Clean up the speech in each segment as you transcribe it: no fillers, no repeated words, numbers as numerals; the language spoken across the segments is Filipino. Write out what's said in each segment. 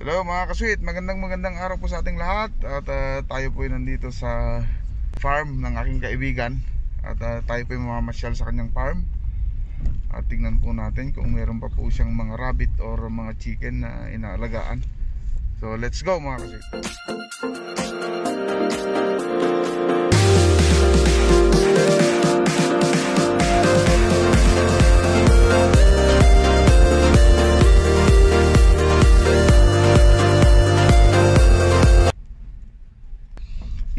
Hello mga kasweet, magandang araw po sa ating lahat. At tayo po ay nandito sa farm ng aking kaibigan. At tayo po ay mamamasyal sa kanyang farm. At tingnan po natin kung meron pa po siyang mga rabbit or mga chicken na inaalagaan. So let's go mga kasweet.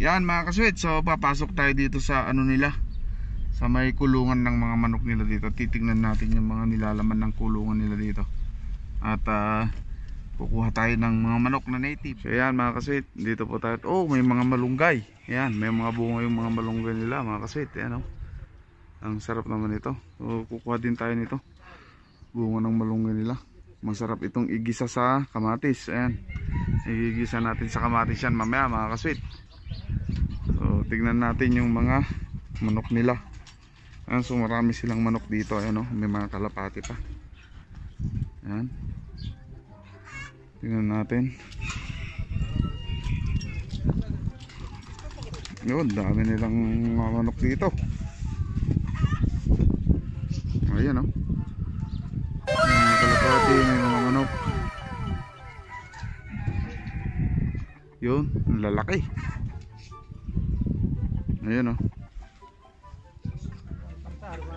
Yan mga kasweet, so papasok tayo dito sa ano nila, sa may kulungan ng mga manok nila dito. Titingnan natin yung mga nilalaman ng kulungan nila dito. At kukuha tayo ng mga manok na native. So yan mga kasweet, dito po tayo. Oh, may mga malunggay. Yan, may mga bunga yung mga malunggay nila mga kasweet. Yan, oh. Ang sarap naman ito. So kukuha din tayo nito, bunga ng malunggay nila. Masarap itong igisa sa kamatis. Ayan, igigisa natin sa kamatis yan mamaya mga kasweet. So tignan natin yung mga manok nila. Ayan, so marami silang manok dito. Ayan, oh, may mga kalapati pa. Ayan, tignan natin. Yun, dami nilang mga manok dito. Ayan, oh, may mga kalapati, may mga manok. Yun, ang lalaki. Ayan, oh.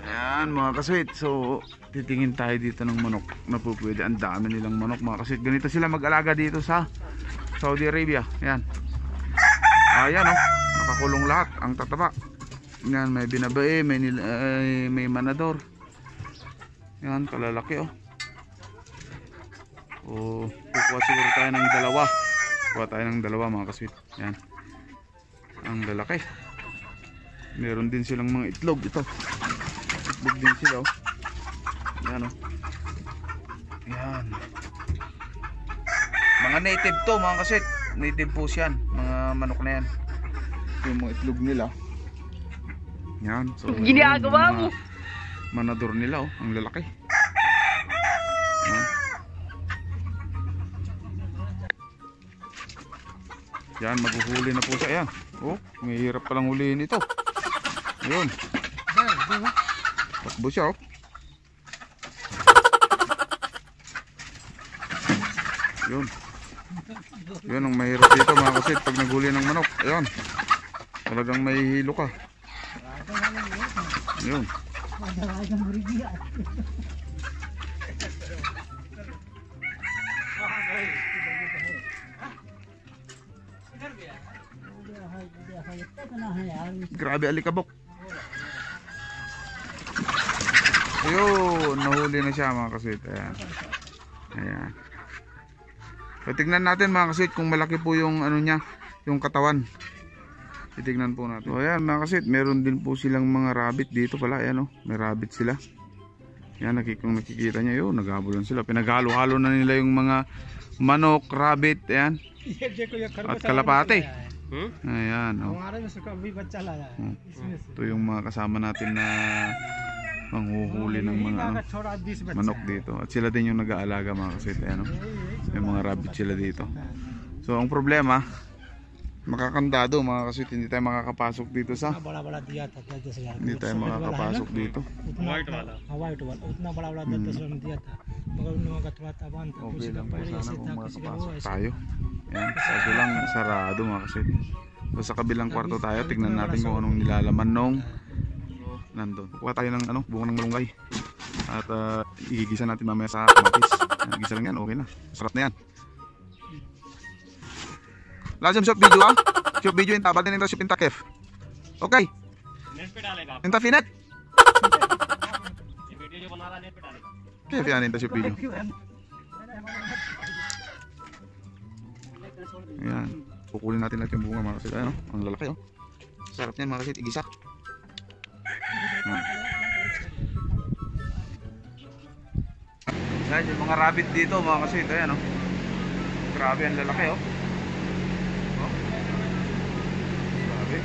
Ayan mga kasweet, so titingin tayo dito ng manok na po pwede. Ang dami nilang manok mga kasweet. Ganito sila mag-alaga dito sa Saudi Arabia. Ayan, ayan, oh, nakakulong lahat. Ang tataba. Ayan, may binabae, may manador. Ayan, kalalaki, oh. O, kukuha siguro tayo ng dalawa. Kuha tayo ng dalawa mga kasweet. Ayan, ang lalaki. Meron din silang mga itlog. Ito, itlog din sila, oh. Ayan, oh. Ayan, mga native to mga kasweet. Native po siyan, mga manok na yan. Yung mga itlog nila. Ayan, so ginagawa mo manador nila, oh. Ang lalaki. Ayan. Yan, maghuhuli na po siya. Ayan, oh, may hirap palang huliin ito. Ayun, takbo siya, oh. Yun, yun ang mahirap dito mga kasit pag naghuli ng manok. Ayun, talagang may hilo ka. Yun, grabe alikabok. Ayun, nahuli na siya mga kasweet. Ayan, ayan. So, tignan natin mga kasweet kung malaki po yung ano niya, yung katawan. Titignan po natin. So ayan mga kasweet, meron din po silang mga rabbit dito pala. Ayan, oh, may rabbit sila. Ayan, kung nakikita nyo, yun, naghabulan sila. Pinaghalo-halo na nila yung mga manok, rabbit, ayan, at kalapate. Ayan, oh. Ito yung mga kasama natin na manghuhuli ng mga manok dito. At sila din yung nag-aalaga mga kasweet. Ayan, oh. May mga rabbit sila dito. So ang problema, makakandado mga kasweet, hindi tayo makakapasok dito sa hindi tayo makakapasok dito. Okay lang tayo sana kung makakapasok tayo. Ayan, kaso lang sarado mga kasweet. So sa kabilang kwarto tayo, tignan natin kung anong nilalaman nung nandun. Kuha tayo ng ano, bunga ng malunggay. At igigisa natin mamaya sa kamatis. Igisa lang yan, okay na. Sarap na yan. Lazim shop video, ah. Shop video inta, batin inta shop inta kef. Okay. Net पे डालेगा. इंता फिनेट. ये वीडियो जो बना रहा नेट पे डालेगा. Kef yan inta shop video. Ayan, kukulin natin lahat yung bunga mga kasweet. Ayan, oh, ang lalaki, oh. Sarap niyan mga kasweet, igisa. Ayan yung mga rabbit dito mga kasweet. Ayan, oh. Grabe ang lalaki, oh. Grabe.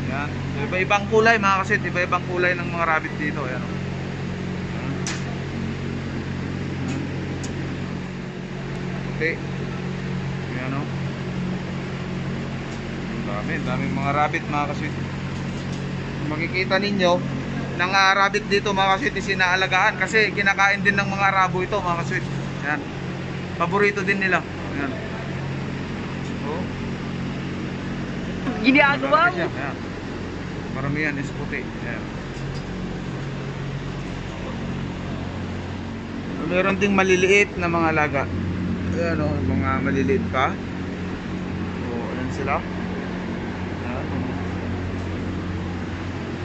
Ayan, iba-ibang kulay mga kasweet. Iba-ibang kulay ng mga rabbit dito. Ayan, oh. puti. Ayan o. Daming mga rabbit mga kasweet. Makikita ninyo, ng rabbit dito mga kasweet is inaalagaan kasi kinakain din ng mga rabo ito mga kasweet. Ayan. Paborito din nila. Ayan. Oh. Ginagawa mo. Ayan. Maramihan is puti. Ayan. Meron ding maliliit na mga alaga. Ayan o, mga maliliit pa. O, ayan sila. Ayan.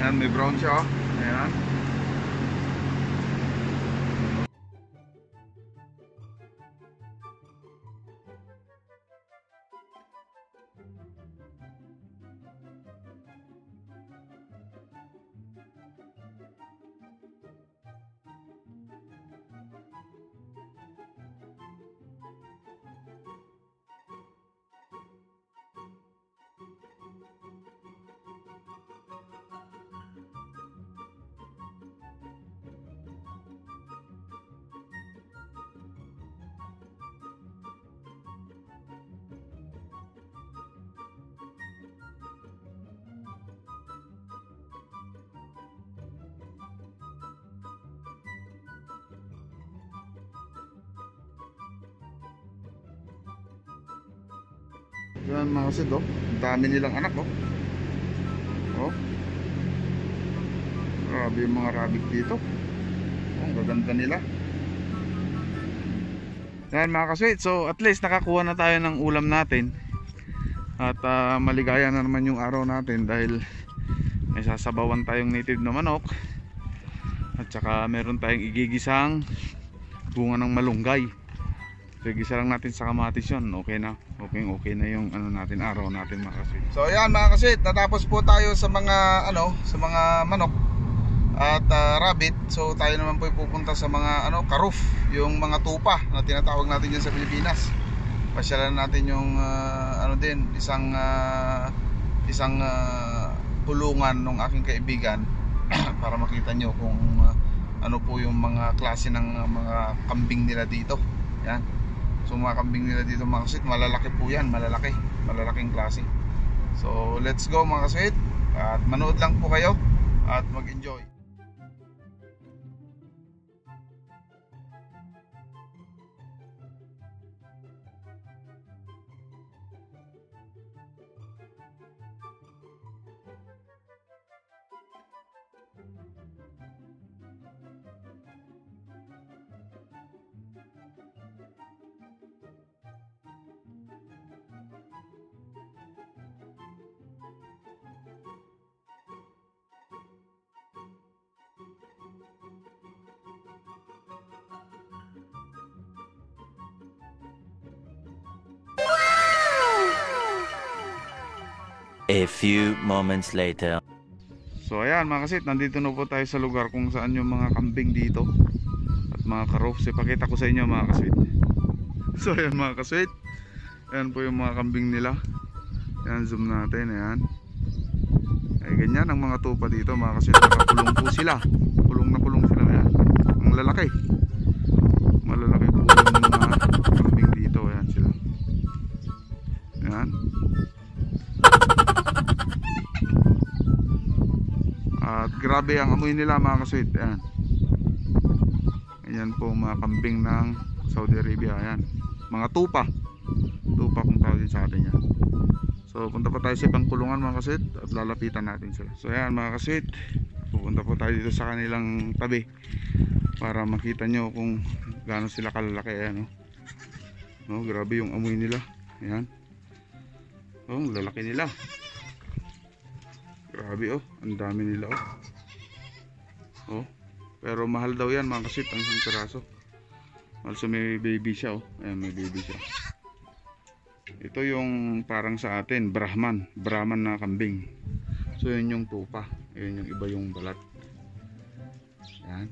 Ayan, may brown siya. Ayan. Yan mga kasid, oh. Ang dami nilang anak, oh. Oh. Grabe yung mga rabbit dito. Oh, ang gaganda nila. Yan mga kasweet, so at least nakakuha na tayo ng ulam natin. At maligaya na naman yung araw natin dahil may sasabawan tayong native na manok. At saka meron tayong igigisang bunga ng malunggay. So igisa lang natin sa kamatis yun. Okay na. Okay na yung ano natin, araw natin mga kasweet. So ayan mga kasweet, natapos po tayo sa mga sa mga manok at rabbit. So tayo naman po pupunta sa mga karoof, yung mga tupa na tinatawag natin dyan sa Pilipinas. Pasyalan natin yung isang pulungan ng aking kaibigan para makita nyo kung ano po yung mga klase ng mga kambing nila dito. Yan. So mga kambing nila dito mga kasweet, malalaki po yan, malalaking klase. So let's go mga kasweet, at manood lang po kayo at mag-enjoy. A few moments later. So ayan mga kasweet, nandito na po tayo sa lugar kung saan yung mga kambing dito at mga karoof. Ipakita ko sa inyo mga kasweet. So ayan mga kasweet, ayan po yung mga kambing nila. Ayan, zoom natin. Ayan. Ay ganyan ang mga tupa dito mga kasweet. Nakakulong po sila. Kulong na kulong sila. Ayan. Ang lalaki. Malalaki po yung mga kambing dito. Ayan sila. Ayan. At grabe ang amoy nila mga kasweet. Ayan. Ayan po mga kambing ng Saudi Arabia. Ayan. Mga tupa. Tupa kung tawagin sa atin yan. So punta pa tayo sa ibang kulungan mga kasweet at lalapitan natin sila. So ayan mga kasweet, pupunta po tayo dito sa kanilang tabi para makita nyo kung gaano sila kalalaki. Ayan, no, grabe yung amoy nila. Ayan. Oh, ang lalaki nila. Grabe, ang dami nila, pero mahal daw yan mga kasweet, ang isang piraso. Also may baby siya, ayan, may baby siya. Ito yung parang sa atin Brahman na kambing. So yun yung tupa, yun yung iba yung balat. Yan.